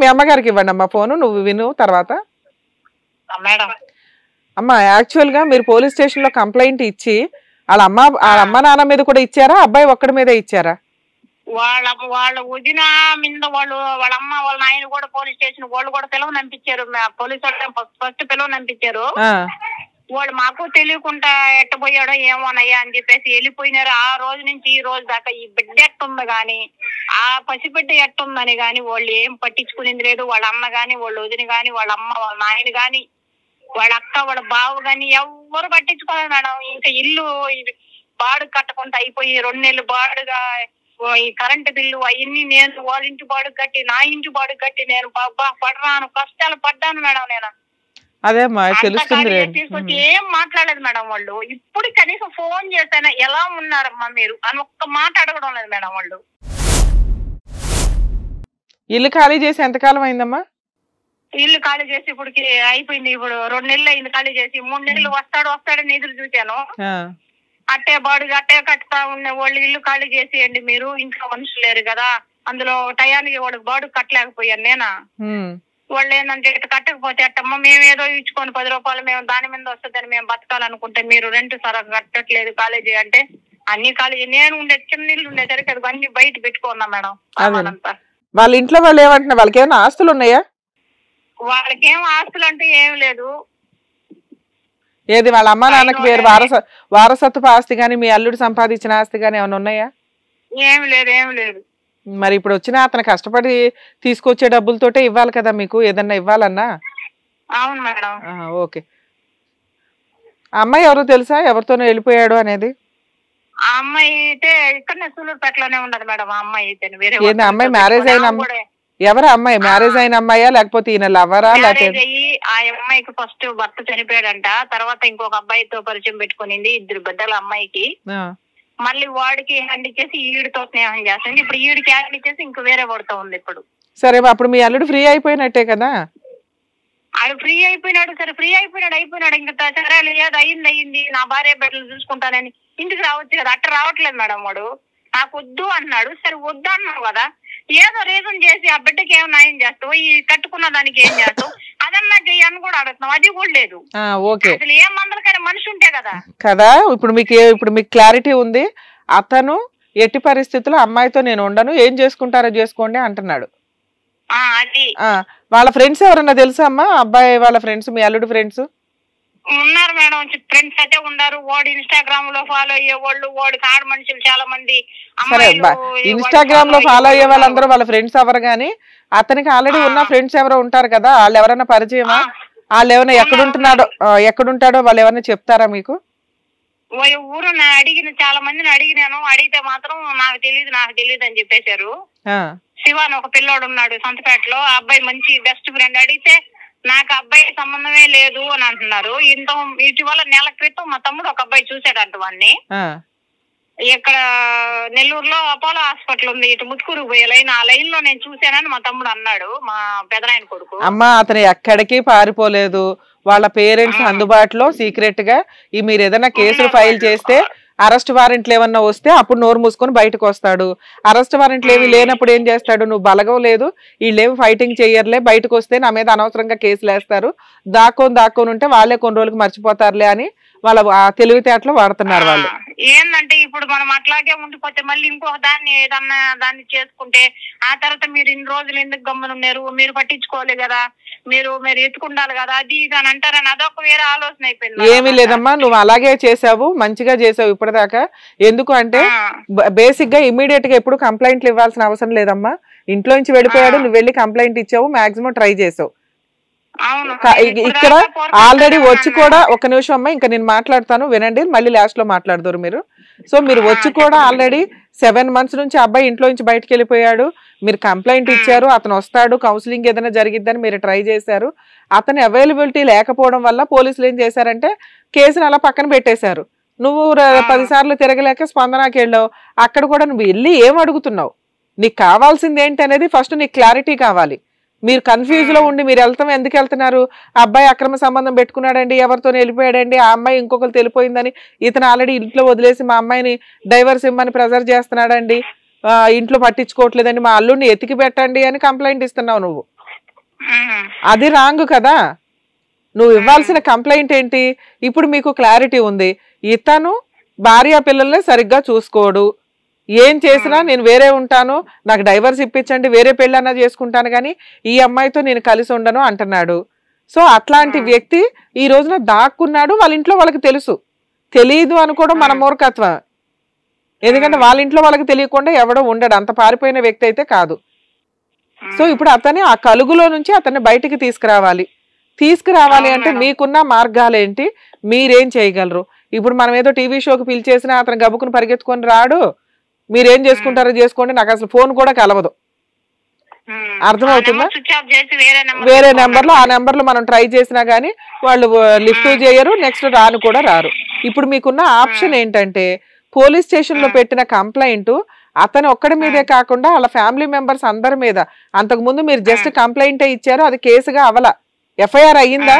మీ అమ్మగారికి ఇవ్వండి అమ్మా ఫోను, నువ్వు విను తర్వాత. మేడం అమ్మా యాక్చువల్ గా మీరు పోలీస్ స్టేషన్ లో కంప్లైంట్ ఇచ్చి వాళ్ళ అమ్మ నాన్న మీద కూడా ఇచ్చారా, అబ్బాయి ఒక్కడి మీద ఇచ్చారా? వాళ్ళ వదిన మీద వాళ్ళ అమ్మ వాళ్ళ నాయన కూడా పోలీస్ స్టేషన్ వాళ్ళు కూడా పిలువ నంపించారు. పోలీసు వాళ్ళు ఫస్ట్ పిలువ నంపించారు. వాళ్ళు మాకు తెలియకుండా ఎట్టబోయాడో ఏమోనయ్యా అని చెప్పేసి వెళ్ళిపోయినారు. ఆ రోజు నుంచి ఈ రోజు దాకా ఈ బిడ్డ ఎట్టుంది గాని ఆ పసిబిడ్డ ఎట్టుందని గాని వాళ్ళు ఏం పట్టించుకునేది లేదు. వాళ్ళ అమ్మ గాని వాళ్ళ వదిన గాని వాళ్ళ అమ్మ వాళ్ళ నాయన గాని వాళ్ళ అక్క వాళ్ళ బావ గాని ఎవరు పట్టించుకోలేదు మేడం. ఇంకా ఇల్లు బాడు కట్టకుండా అయిపోయి 2 నెలలు బాడుగా ఈ కరెంటు బిల్లు అవన్నీ నేను వాళ్ళ ఇంటి బాడు కట్టి నా ఇంటి బాడు కట్టి నేను పడ్డాను, కష్టాలు పడ్డాను మేడం. నేను అదేమ్మా తెలుస్తుంది. తీసుకొచ్చి ఏం మాట్లాడలేదు మేడం వాళ్ళు. ఇప్పుడు కనీసం ఫోన్ చేస్తానా ఎలా ఉన్నారమ్మా మీరు అని ఒక్క మాట అడగడం లేదు మేడం వాళ్ళు. ఇల్లు ఖాళీ చేసి ఎంతకాలం అయిందమ్మా? ఇల్లు ఖాళీ చేసి ఇప్పటికి అయిపోయింది. ఇప్పుడు 2 నెలలు అయింది ఖాళీ చేసి. 3 నెలలు వస్తాడని ఎదురు చూశాను. అట్టే బాడుగా అట్టే కట్టుతా ఉన్న వాళ్ళు ఇల్లు ఖాళీ చేసేయండి మీరు, ఇంట్లో మనుషులు లేరు కదా, అందులో టయానికి వాళ్ళకి బాడు కట్టలేకపోయాను నేనా. వాళ్ళు ఏంటంటే కట్టకపోతే అట్టమ్మా మేము ఏదో ఇచ్చుకొని 10 రూపాయలు మేము దాని మీద వస్తుందని మేము బతకాలనుకుంటే మీరు రెంట్ సరగా కట్టట్లేదు కాలేజీ అంటే అన్ని కాలేజీ నేను ఉండే చిన్న ఇల్లు ఉండేసరికి అది అన్ని బయట పెట్టుకున్నా మేడం. వాళ్ళ ఇంట్లో వాళ్ళు ఏమంటున్నారు? వాళ్ళకి ఏమైనా ఆస్తులు ఉన్నాయా? వాళ్ళకేం ఆస్తులు అంటే ఏం లేదు. ఏది వాళ్ళ అమ్మ నాన్నకి వేరు వారసత్వ ఆస్తి గాని మీ అల్లుడు సంపాదించిన ఆస్తి గాని ఏమైనా ఉన్నాయా? ఏం లేదు. మరి ఇప్పుడు వచ్చిన అతను కష్టపడి తీసుకొచ్చే డబ్బులతోటే ఇవ్వాలి కదా మీకు ఏదన్నా ఇవ్వాలన్నా. అవును మేడం. ఓకే. అమ్మాయి ఎవరో తెలుసా, ఎవరితోనో వెళ్ళిపోయాడు అనేది? ఆ అమ్మాయి అయితే ఇక్కడనే సూలూరుపేటలోనే ఉండదు మేడం. ఆ అమ్మాయి అయితే వేరే అమ్మాయి మ్యారేజ్ అయిన ఎవరా అమ్మాయి? మ్యారేజ్ అయిన అమ్మాయా లేకపోతే ఈయన లవరా? లేకపోతే ఆ అమ్మాయికి ఫస్ట్ భర్త చనిపోయాడంట, తర్వాత ఇంకొక అబ్బాయితో పరిచయం పెట్టుకునింది, 2 బిడ్డల అమ్మాయికి. మళ్ళీ వాడికి హ్యాండ్ ఇచ్చేసి ఈడితో స్నేహం చేస్తుంది. ఇప్పుడు ఈడికి హ్యాండ్ ఇచ్చేసి ఇంక వేరే వాడితో ఉంది ఇప్పుడు. సరే అప్పుడు మీ అల్లుడు ఫ్రీ అయిపోయినట్టే కదా? ఆడు ఫ్రీ అయిపోయినాడు. సరే ఫ్రీ అయిపోయినాడు ఇంకా సరే లేదు అయింది నా భార్య బిడ్డలు చూసుకుంటానని ఇంటికి రావచ్చు కదా. అట్ట రావట్లేదు మేడం. వాడు నాకు వద్దు అన్నాడు. సరే వద్దు అన్నావు కదా, ఏదో రీజన్ చేసి ఆ బిడ్డకి ఏం న్యాయం చేస్తావు, ఈ కట్టుకున్న దానికి ఏం చేస్తావు, అదన్నా చెయ్యని కూడా అడుగుతున్నావు. అది కూడా లేదు. అసలు ఏం మందలకైనా మనిషి ఉంటే కదా. ఇప్పుడు మీకు క్లారిటీ ఉంది. అతను ఎట్టి పరిస్థితుల్లో అమ్మాయితో నేను ఉండను, ఏం చేసుకుంటారో చేసుకోండి అంటున్నాడు. వాళ్ళ ఫ్రెండ్స్ ఎవరన్నా తెలుసా అమ్మా? అబ్బాయి వాళ్ళ ఫ్రెండ్స్, మీ అల్లుడు ఫ్రెండ్స్ ఉన్నారు మేడం. ఫ్రెండ్స్ అయితే ఉన్నారు. వాడు ఇన్స్టాగ్రామ్ లో ఫాలో అయ్యే వాళ్ళు, వాడు కాడ మనుషులు చాలా మంది. ఇన్స్టాగ్రామ్ లో ఫాలో అయ్యే వాళ్ళందరూ వాళ్ళ ఫ్రెండ్స్ ఎవరు గాని అతనికి ఆల్రెడీ ఉన్న ఫ్రెండ్స్ ఎవరో ఉంటారు కదా, వాళ్ళు ఎవరైనా పరిచయమా? వాళ్ళు ఏమైనా ఎక్కడుంటాడో వాళ్ళు ఎవరైనా చెప్తారా మీకు? ఊరు అడిగిన చాలా మందిని అడిగినాను. అడిగితే మాత్రం నాకు తెలియదు అని చెప్పేశారు. శివ అని ఒక పిల్లోడు ఉన్నాడు సంతపేటలో, ఆ అబ్బాయి మంచి బెస్ట్ ఫ్రెండ్. అడిగితే నాకు అబ్బాయి సంబంధమే లేదు అని అంటున్నారు. ఇటీవల నెల క్రితం మా తమ్ముడు ఒక అబ్బాయి చూసాడంట వాడిని. ఇక్కడ నెల్లూరులో అపోలో హాస్పిటల్ ఉంది, ఇటు ముత్తుకూరు పోయే లైన్, ఆ లైన్ లో నేను చూసానని మా తమ్ముడు అన్నాడు, మా పెదనాయన కొడుకు. అమ్మా అతను ఎక్కడికి పారిపోలేదు. వాళ్ళ పేరెంట్స్ అందుబాటులో సీక్రెట్ గా మీరు ఏదైనా కేసులు ఫైల్ చేస్తే అరెస్ట్ వారెంట్లు ఏమన్నా వస్తే అప్పుడు నోరు మూసుకొని బయటకు వస్తాడు. అరెస్ట్ వారెంట్లు ఏమి లేనప్పుడు ఏం చేస్తాడు? నువ్వు బలగం లేదు, వీళ్ళేమి ఫైటింగ్ చెయ్యర్లే, బయటకు వస్తే నా మీద అనవసరంగా కేసులు వేస్తారు, దాక్కొని ఉంటే వాళ్ళే కొన్ని రోజులకు మర్చిపోతారులే అని వాళ్ళ తెలివితేటలు వాడుతున్నారు వాళ్ళు. ఏంటంటే ఇప్పుడు మనం అట్లాగే ఉండిపోతే మళ్ళీ ఇంకొక దాన్ని ఏదన్నా దాన్ని చేసుకుంటే ఆ తర్వాత మీరు ఇన్ని రోజులు ఎందుకు గమ్మునున్నారు, మీరు పట్టించుకోవాలి కదా, మీరు ఎత్తుకుండాలి కదా, అది ఇది అని అంటారని అదొక వేరే ఆలోచన అయిపోయింది. ఏమీ లేదమ్మా, నువ్వు అలాగే చేసావు, మంచిగా చేసావు ఇప్పటిదాకా. ఎందుకు అంటే బేసిక్ గా ఇమీడియట్ గా ఎప్పుడు కంప్లైంట్లు ఇవ్వాల్సిన అవసరం లేదమ్మా. ఇంట్లో నుంచి వెళ్ళిపోయాడు, నువ్వు వెళ్ళి కంప్లైంట్ ఇచ్చావు, మాక్సిమం ట్రై చేసావు. ఇక్కడ ఆల్రెడీ వచ్చి కూడా ఒక నిమిషం అమ్మా, ఇంకా నేను మాట్లాడతాను వినండి, మళ్ళీ లాస్ట్ లో మాట్లాడతారు మీరు. సో మీరు వచ్చి కూడా ఆల్రెడీ 7 months నుంచి అబ్బాయి ఇంట్లో నుంచి బయటకు వెళ్ళిపోయాడు, మీరు కంప్లైంట్ ఇచ్చారు, అతను వస్తాడు, కౌన్సిలింగ్ ఏదైనా జరిగిద్దని మీరు ట్రై చేశారు. అతని అవైలబిలిటీ లేకపోవడం వల్ల పోలీసులు ఏం చేశారంటే కేసును అలా పక్కన పెట్టేశారు. నువ్వు 10 సార్లు తిరగలేక స్పందనకి వెళ్ళావు. అక్కడ కూడా నువ్వు వెళ్ళి ఏం అడుగుతున్నావు, నీకు కావాల్సింది ఏంటి అనేది ఫస్ట్ నీకు క్లారిటీ కావాలి. మీరు కన్ఫ్యూజ్ లో ఉండి మీరు ఎందుకు వెళ్తున్నారు? అబ్బాయి అక్రమ సంబంధం పెట్టుకున్నాడండి, ఎవరితో వెళ్ళిపోయాడండి, ఆ అమ్మాయి ఇంకొకరు తెలిపోయిందని ఇతను ఆల్రెడీ ఇంట్లో వదిలేసి మా అమ్మాయిని డైవర్స్ ఇమ్మని ప్రెజర్ చేస్తున్నాడండి, ఇంట్లో పట్టించుకోవట్లేదండి, మా అల్లుడిని ఎతికి పెట్టండి అని కంప్లైంట్ ఇస్తున్నావు నువ్వు. అది రాంగ్ కదా. నువ్వు ఇవ్వాల్సిన కంప్లైంట్ ఏంటి? ఇప్పుడు మీకు క్లారిటీ ఉంది, ఇతను భార్య పిల్లల్ని సరిగ్గా చూసుకోడు, ఏం చేసినా నేను వేరే ఉంటాను, నాకు డైవర్స్ ఇప్పించండి, వేరే పెళ్ళన్నా చేసుకుంటాను కానీ ఈ అమ్మాయితో నేను కలిసి ఉండను అంటున్నాడు. సో అట్లాంటి వ్యక్తి ఈ రోజున దాక్కున్నాడు, వాళ్ళ ఇంట్లో వాళ్ళకి తెలుసు. తెలీదు అనుకోవడం మన మూర్ఖత్వం. ఎందుకంటే వాళ్ళ ఇంట్లో వాళ్ళకి తెలియకుండా ఎవడో ఉండడు, అంత పారిపోయిన వ్యక్తి అయితే కాదు. సో ఇప్పుడు అతన్ని ఆ కలుగులో నుంచి అతన్ని బయటికి తీసుకురావాలి అంటే మీకున్న మార్గాలు ఏంటి, మీరేం చేయగలరు? ఇప్పుడు మనం ఏదో టీవీ షోకి పిలిచేసినా అతను గబుకుని పరిగెత్తుకొని రాడు. మీరేం చేసుకుంటారో చేసుకోండి, నాకు అసలు ఫోన్ కూడా కలవదు. అర్థమవుతుందా? వేరే నెంబర్లో, ఆ నెంబర్లో మనం ట్రై చేసినా గానీ వాళ్ళు లిఫ్ట్ చేయరు, నెక్స్ట్ రాను కూడా రారు. ఇప్పుడు మీకున్న ఆప్షన్ ఏంటంటే పోలీస్ స్టేషన్ లో పెట్టిన కంప్లైంట్ అతను ఒక్కడి మీదే కాకుండా వాళ్ళ ఫ్యామిలీ మెంబర్స్ అందరి మీద. అంతకు ముందు మీరు జస్ట్ కంప్లైంటే ఇచ్చారు, అది కేసుగా అవల. ఎఫ్ఐఆర్ అయ్యిందా?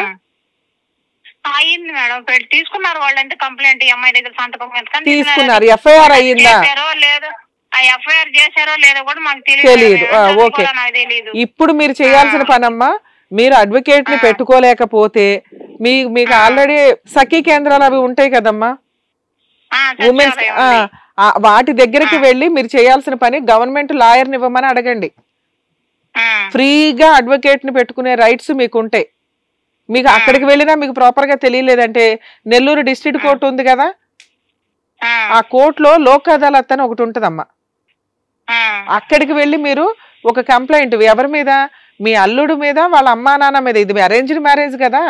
అయ్యింది మేడం, తీసుకున్నారు వాళ్ళంటే కంప్లైంట్, అమ్మాయి దగ్గర సంతకం తీసుకున్నారు. ఎఫ్ఐఆర్ అయ్యిందా? ఎఫ్ఐఆర్ చేశారో లేదో కూడా మాకు తెలియదు. ఓకే, ఇప్పుడు మీరు చేయాల్సిన పనమ్మా, మీరు అడ్వకేట్ ని పెట్టుకోలేకపోతే మీకు ఆల్రెడీ సఖీ కేంద్రాలు అవి ఉంటాయి కదమ్మా, ఉమెన్స్, వాటి దగ్గరికి వెళ్ళి మీరు చేయాల్సిన పని గవర్నమెంట్ లాయర్ని ఇవ్వమని అడగండి. ఫ్రీగా అడ్వకేట్ ని పెట్టుకునే రైట్స్ మీకు ఉంటాయి. మీకు అక్కడికి వెళ్ళినా మీకు ప్రాపర్ గా తెలియలేదంటే నెల్లూరు డిస్ట్రిక్ట్ కోర్టు ఉంది కదా, ఆ కోర్టులో లోక్ అదాలత్ అని ఒకటి ఉంటదమ్మా. అక్కడికి వెళ్ళి మీరు ఒక కంప్లైంట్ ఎవరి మీద, మీ అల్లుడు మీద, వాళ్ళ అమ్మా నాన్న మీద, ఇది అరేంజ్డ్ మ్యారేజ్ కదా,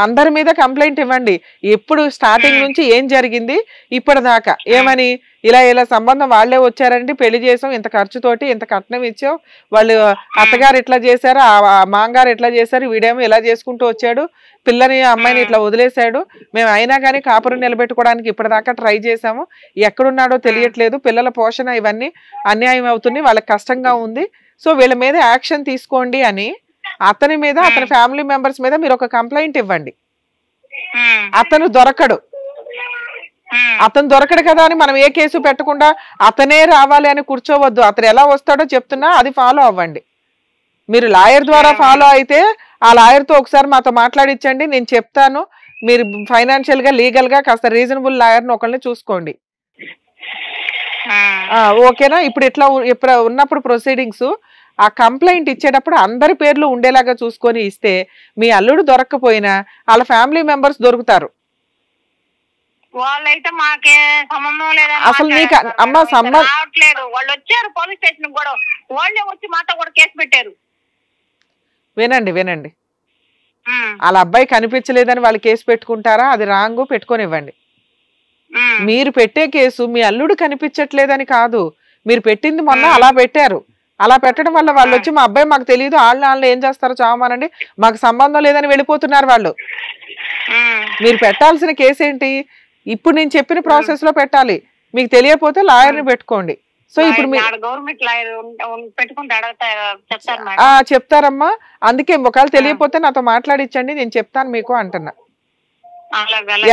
అందరి మీద కంప్లైంట్ ఇవ్వండి. ఎప్పుడు స్టార్టింగ్ నుంచి ఏం జరిగింది ఇప్పటిదాకా, ఏమని ఇలా సంబంధం వాళ్లే వచ్చారండి, పెళ్లి చేసాం, ఇంత ఖర్చుతోటి ఇంత కట్నం ఇచ్చాం, వాళ్ళు అత్తగారు ఇట్లా చేశారు, ఆ మాంగారు ఇట్లా చేశారు, వీడేమో ఇలా చేసుకుంటూ వచ్చాడు, పిల్లని అమ్మాయిని ఇట్లా వదిలేశాడు, మేము అయినా కానీ కాపురం నిలబెట్టుకోవడానికి ఇప్పటిదాకా ట్రై చేసాము, ఎక్కడున్నాడో తెలియట్లేదు, పిల్లల పోషణ ఇవన్నీ అన్యాయం అవుతుంది, వాళ్ళకి కష్టంగా ఉంది, సో వీళ్ళ మీద యాక్షన్ తీసుకోండి అని అతని మీద, అతని ఫ్యామిలీ మెంబర్స్ మీద మీరు ఒక కంప్లైంట్ ఇవ్వండి. అతను దొరకడు కదా అని మనం ఏ కేసు పెట్టకుండా అతనే రావాలి అని కూర్చోవద్దు. అతను ఎలా వస్తాడో చెప్తున్నా అది ఫాలో అవ్వండి. మీరు లాయర్ ద్వారా ఫాలో అయితే ఆ లాయర్తో ఒకసారి మాతో మాట్లాడించండి, నేను చెప్తాను, మీరు ఫైనాన్షియల్ గా లీగల్ గా కాస్త రీజనబుల్ లాయర్ని ఒకళ్ళని చూసుకోండి. ఓకేనా? ఇప్పుడు ఉన్నప్పుడు ప్రొసీడింగ్స్ ఆ కంప్లైంట్ ఇచ్చేటప్పుడు అందరి పేర్లు ఉండేలాగా చూసుకొని ఇస్తే మీ అల్లుడు దొరక్కపోయినా వాళ్ళ ఫ్యామిలీ మెంబర్స్ దొరుకుతారు. వాళ్ళైతే మాకే సంబంధం లేదు, అసలు నీకు అమ్మ సంబంధం రావట్లేదు. వాళ్ళు వచ్చారు పోలీస్ స్టేషన్ కూడా, వాళ్ళే వచ్చి మాతో కూడా కేసు పెట్టారు. వినండి, వాళ్ళ అబ్బాయి కనిపించలేదని వాళ్ళు కేసు పెట్టుకుంటారా? అది రాంగ్, పెట్టుకొనివ్వండి. మీరు పెట్టే కేసు మీ అల్లుడు కనిపించట్లేదని కాదు, మీరు పెట్టింది మొన్న అలా పెట్టారు, అలా పెట్టడం వల్ల వాళ్ళు వచ్చి మా అబ్బాయి మాకు తెలియదు, వాళ్ళు ఏం చేస్తారో చావమానండి, మాకు సంబంధం లేదని వెళ్ళిపోతున్నారు వాళ్ళు. మీరు పెట్టాల్సిన కేసు ఏంటి? ఇప్పుడు నేను చెప్పిన ప్రాసెస్ లో పెట్టాలి. మీకు తెలియకపోతే లాయర్ని పెట్టుకోండి. సో ఇప్పుడు చెప్తారమ్మా, అందుకే ఒకవేళ తెలియకపోతే నాతో మాట్లాడించండి, నేను చెప్తాను మీకు అంటున్నా.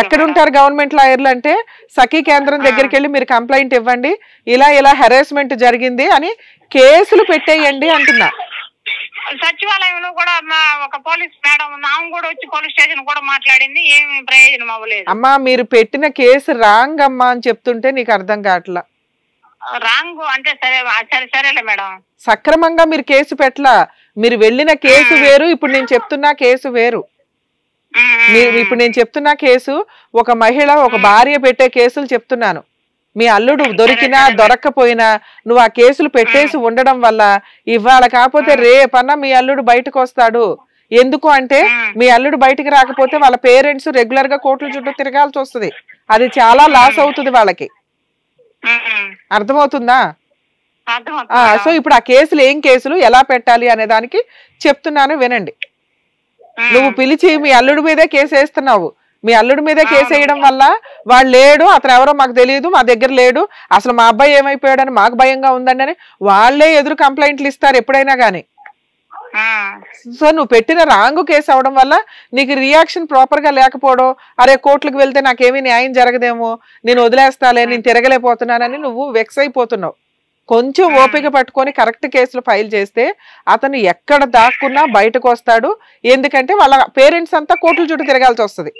ఎక్కడుంటారు గవర్నమెంట్ లాయర్లు అంటే సఖీ కేంద్రం దగ్గరికి వెళ్ళి మీరు కంప్లైంట్ ఇవ్వండి, ఇలా హెరాస్మెంట్ జరిగింది అని కేసులు పెట్టేయండి అంటున్నా. సచివాలయంలో కూడా ఒక పోలీస్ మేడం ఆమె కూడా వచ్చి పోలీస్ స్టేషన్ కూడా మాట్లాడింది, ఏమి ప్రయోజనం అవ్వలేదు. అమ్మా మీరు పెట్టిన కేసు రాంగ్ అమ్మా అని చెప్తుంటే నీకు అర్థం కావట్లా. రాంగ్ అంటే సరేలే మేడం, సక్రమంగా మీరు కేసు పెట్టలా, మీరు వెళ్ళిన కేసు వేరు, ఇప్పుడు నేను చెప్తున్నా కేసు వేరు. ఇప్పుడు నేను చెప్తున్న కేసు ఒక మహిళ, ఒక భార్య పెట్టే కేసులు చెప్తున్నాను. మీ అల్లుడు దొరికినా దొరక్కపోయినా నువ్వు ఆ కేసులు పెట్టేసి ఉండడం వల్ల ఇవాళ కాకపోతే రేపన్నా మీ అల్లుడు బయటకు వస్తాడు. ఎందుకు అంటే మీ అల్లుడు బయటికి రాకపోతే వాళ్ళ పేరెంట్స్ రెగ్యులర్ గా కోర్టుల చుట్టూ తిరగాల్సి వస్తుంది, అది చాలా లాస్ అవుతుంది వాళ్ళకి. అర్థమవుతుందా? సో ఇప్పుడు ఆ కేసులు ఏం కేసులు ఎలా పెట్టాలి అనే దానికి చెప్తున్నాను, వినండి. నువ్వు పిలిచి మీ అల్లుడి మీదే కేసు వేస్తున్నావు, మీ అల్లుడి మీదే కేసు వేయడం వల్ల వాడు లేడు, అతను ఎవరో మాకు తెలియదు, మా దగ్గర లేడు, అసలు మా అబ్బాయి ఏమైపోయాడని మాకు భయంగా ఉందండి అని వాళ్లే ఎదురు కంప్లైంట్లు ఇస్తారు ఎప్పుడైనా గానీ. సో నువ్వు పెట్టిన రాంగ్ కేసు అవడం వల్ల నీకు రియాక్షన్ ప్రాపర్ గా లేకపోవడం, అరే కోర్టులకు వెళ్తే నాకేమీ న్యాయం జరగదేమో, నేను వదిలేస్తాలే, నేను తిరగలేకపోతున్నానని నువ్వు వెక్స్ అయిపోతున్నావు. కొంచెం ఓపిక పట్టుకొని కరెక్ట్ కేసులు ఫైల్ చేస్తే అతను ఎక్కడ దాక్కున్నా బయటకు వస్తాడు. ఎందుకంటే వాళ్ళ పేరెంట్స్ అంతా కోర్టుల చుట్టూ తిరగాల్సి వస్తుంది.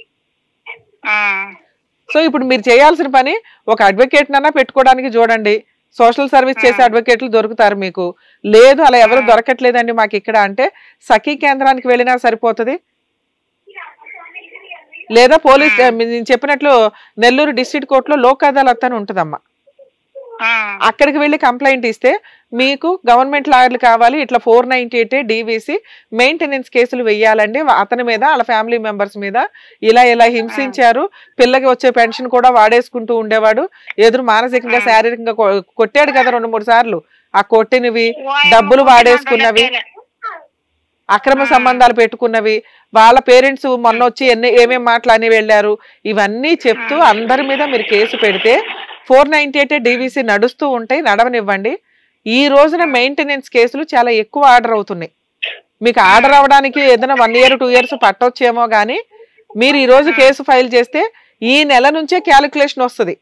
సో ఇప్పుడు మీరు చేయాల్సిన పని ఒక అడ్వకేట్ నన్నా పెట్టుకోవడానికి చూడండి. సోషల్ సర్వీస్ చేసే అడ్వకేట్లు దొరుకుతారు మీకు. లేదు అలా ఎవరు దొరకట్లేదండి మాకు ఇక్కడ అంటే సఖీ కేంద్రానికి వెళ్ళినా సరిపోతుంది. లేదా పోలీస్ నేను చెప్పినట్లు నెల్లూరు డిస్ట్రిక్ట్ కోర్టులో లోక్ అదాలత్ అని ఉంటుందమ్మా. అక్కడికి వెళ్ళి కంప్లైంట్ ఇస్తే మీకు గవర్నమెంట్ లాయర్లు కావాలి, ఇట్లా 498 DVC మెయింటెనెన్స్ కేసులు వెయ్యాలండి అతని మీద వాళ్ళ ఫ్యామిలీ మెంబర్స్ మీద. ఇలా హింసించారు, పిల్లకి వచ్చే పెన్షన్ కూడా వాడేసుకుంటూ ఉండేవాడు, ఎదురు మానసికంగా శారీరకంగా కొట్టాడు కదా 2-3 సార్లు. ఆ కొట్టినవి, డబ్బులు వాడేసుకున్నవి, అక్రమ సంబంధాలు పెట్టుకున్నవి, వాళ్ళ పేరెంట్స్ మొన్న వచ్చి ఏమేం మాటలని వెళ్ళారు, ఇవన్నీ చెప్తూ అందరి మీద మీరు కేసు పెడితే 498 DVC నడుస్తూ ఉంటాయి. నడవనివ్వండి. ఈ రోజున మెయింటెనెన్స్ కేసులు చాలా ఎక్కువ ఆర్డర్ అవుతున్నాయి. మీకు ఆర్డర్ అవడానికి ఏదైనా 1 year 2 years పట్టొచ్చేమో కానీ మీరు ఈ రోజు కేసు ఫైల్ చేస్తే ఈ నెల నుంచే క్యాలిక్యులేషన్ వస్తుంది.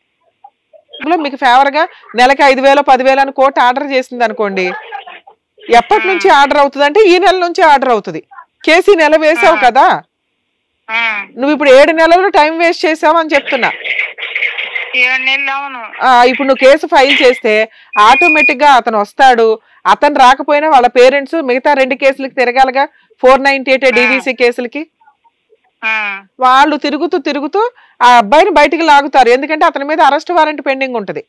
మీకు ఫేవర్గా నెలకి 5,000 10,000 అని కోర్టు ఆర్డర్ చేసింది అనుకోండి, ఎప్పటి నుంచి ఆర్డర్ అవుతుంది అంటే ఈ నెల నుంచి ఆర్డర్ అవుతుంది. కేసు ఈ నెల వేసావు కదా, నువ్వు ఇప్పుడు 7 నెలలు టైం వేస్ట్ చేసావు అని చెప్తున్నా. ఇప్పుడు నువ్వు కేసు ఫైల్ చేస్తే ఆటోమేటిక్ గా అతను వస్తాడు. అతను రాకపోయినా వాళ్ళ పేరెంట్స్ మిగతా 2 కేసులకి తిరగాలిగా, 498 DVC కేసులకి. వాళ్ళు తిరుగుతూ ఆ అబ్బాయిని బయటికి లాగుతారు. ఎందుకంటే అతని మీద అరెస్ట్ వారెంట్ పెండింగ్ ఉంటది.